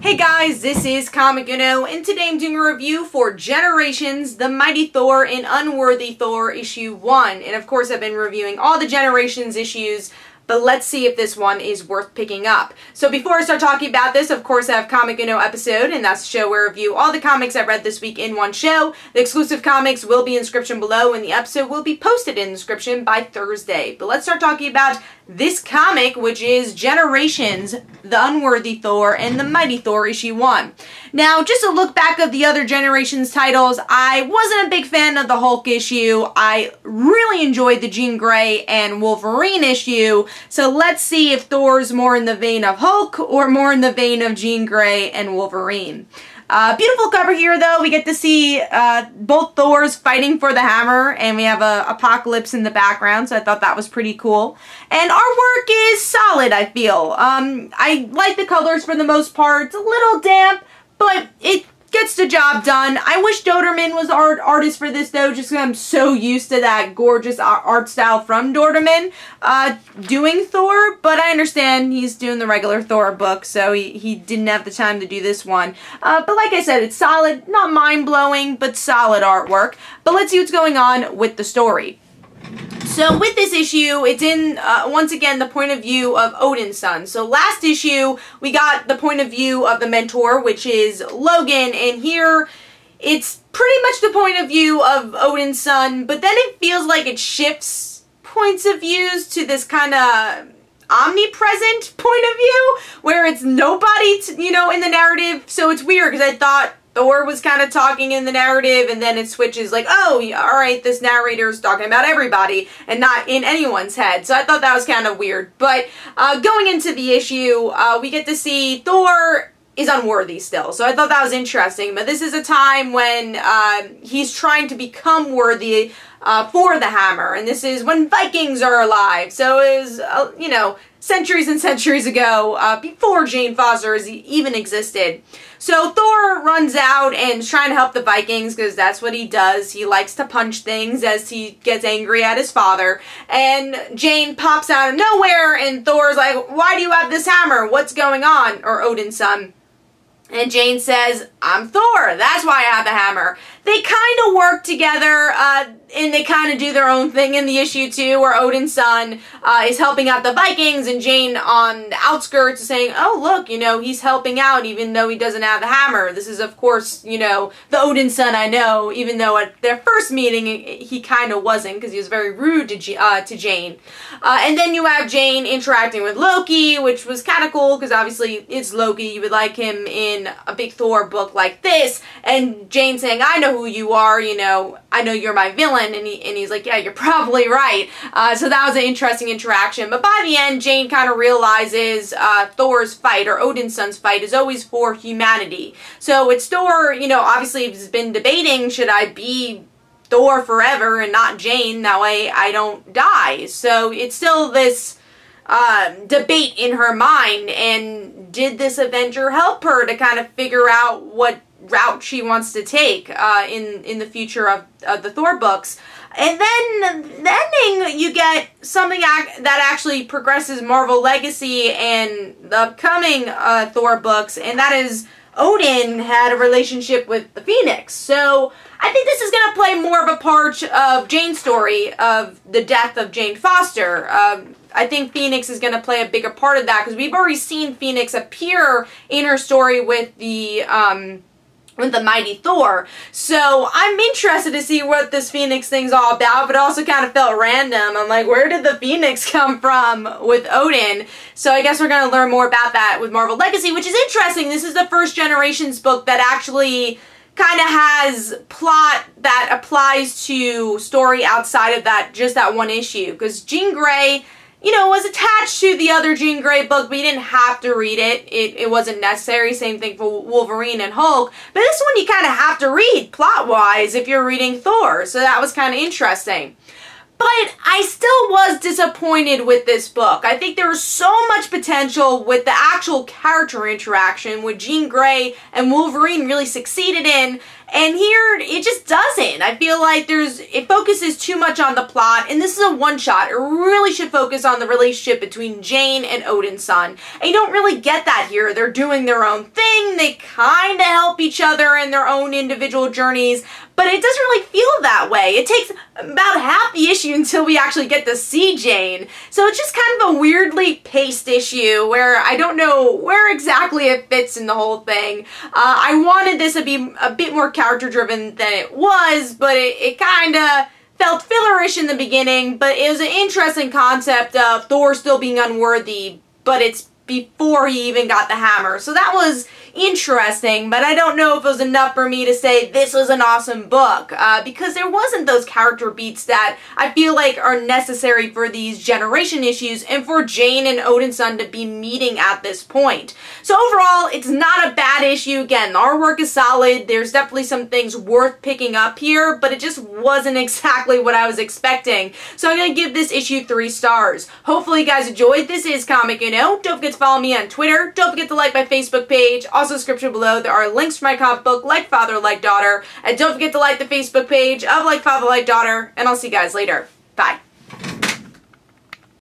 Hey guys, this is Comic Uno, and today I'm doing a review for Generations, The Mighty Thor, and Unworthy Thor issue 1. And of course I've been reviewing all the Generations issues, but let's see if this one is worth picking up. So before I start talking about this, of course I have Comic Uno episode, and that's the show where I review all the comics I read this week in one show. The exclusive comics will be in the description below, and the episode will be posted in the description by Thursday. But let's start talking about this comic, which is Generations, The Unworthy Thor, and The Mighty Thor issue 1. Now, just a look back of the other Generations titles, I wasn't a big fan of the Hulk issue. I really enjoyed the Jean Grey and Wolverine issue, so let's see if Thor's more in the vein of Hulk or more in the vein of Jean Grey and Wolverine. Beautiful cover here, though. We get to see both Thors fighting for the hammer, and we have Apocalypse in the background, so I thought that was pretty cool. And artwork is solid, I feel. I like the colors for the most part. It's a little damp, but it gets the job done. I wish Doderman was artist for this, though, just because I'm so used to that gorgeous art style from Doderman doing Thor, but I understand he's doing the regular Thor book, so he didn't have the time to do this one. But like I said, it's solid, not mind-blowing, but solid artwork. But let's see what's going on with the story. So with this issue, it's in, once again, the point of view of Odin's son. So last issue, we got the point of view of the mentor, which is Logan, and here it's pretty much the point of view of Odin's son, but then it feels like it shifts points of views to this kind of omnipresent point of view, where it's nobody, in the narrative. So it's weird, because I thought Thor was kind of talking in the narrative, and then it switches like, oh, alright, this narrator's talking about everybody, and not in anyone's head. So I thought that was kind of weird. But going into the issue, we get to see Thor is unworthy still. So I thought that was interesting. But this is a time when he's trying to become worthy for the hammer. And this is when Vikings are alive. So it was, centuries and centuries ago, before Jane Foster even existed. So Thor runs out and is trying to help the Vikings, because that's what he does. He likes to punch things as he gets angry at his father. And Jane pops out of nowhere, and Thor's like, why do you have this hammer? What's going on? Or Odin's son. And Jane says, I'm Thor, that's why I have the hammer. They kind of work together, and they kind of do their own thing in the issue too, where Odin's son is helping out the Vikings, and Jane on the outskirts is saying, oh look, he's helping out even though he doesn't have the hammer. This is of course, the Odin's son I know, even though at their first meeting he kind of wasn't, because he was very rude to Jane. And then you have Jane interacting with Loki, which was kind of cool, because obviously it's Loki, you would like him in a big Thor book like this, and Jane saying, I know who you are, I know you're my villain, and he's like, yeah, you're probably right. So that was an interesting interaction, but by the end, Jane kind of realizes Thor's fight, or Odin's son's fight, is always for humanity. So it's Thor, obviously has been debating, should I be Thor forever and not Jane, that way I don't die. So it's still this debate in her mind, and did this Avenger help her to kind of figure out what route she wants to take in the future of the Thor books. And then the ending, you get something that actually progresses Marvel Legacy and the upcoming Thor books, and that is Odin had a relationship with the Phoenix. So I think this is going to play more of a part of Jane's story of the death of Jane Foster. I think Phoenix is going to play a bigger part of that, because we've already seen Phoenix appear in her story with the Mighty Thor. So I'm interested to see what this Phoenix thing's all about, but also kind of felt random. I'm like, where did the Phoenix come from with Odin? So I guess we're going to learn more about that with Marvel Legacy, which is interesting. This is the first Generations book that actually kind of has plot that applies to story outside of just that one issue. Because Jean Grey, was attached to the other Jean Grey book, but you didn't have to read it. It wasn't necessary. Same thing for Wolverine and Hulk. But this one you kind of have to read, plot-wise, if you're reading Thor. So that was kind of interesting. But I still was disappointed with this book. I think there was so much potential with the actual character interaction, with Jean Grey and Wolverine really succeeded in, and here it just doesn't. I feel like it focuses too much on the plot, and this is a one-shot. It really should focus on the relationship between Jane and Odin's son. And you don't really get that here. They're doing their own thing. They kind of help each other in their own individual journeys, but it doesn't really feel that way. It takes about half the issue until we actually get to see Jane. So it's just kind of a weirdly paced issue where I don't know where exactly it fits in the whole thing. I wanted this to be a bit more character-driven than it was, but it kind of felt fillerish in the beginning, but it was an interesting concept of Thor still being unworthy, but it's before he even got the hammer. So that was interesting, but I don't know if it was enough for me to say this was an awesome book, because there wasn't those character beats that I feel like are necessary for these generation issues and for Jane and Odin's son to be meeting at this point. So overall, it's not a bad issue. Again, the artwork is solid. There's definitely some things worth picking up here, but it just wasn't exactly what I was expecting. So I'm going to give this issue 3 stars. Hopefully you guys enjoyed. This is Comic Don't forget to follow me on Twitter. Don't forget to like my Facebook page. Also, description below, there are links to my comic book, Like Father, Like Daughter. And don't forget to like the Facebook page of Like Father, Like Daughter. And I'll see you guys later. Bye.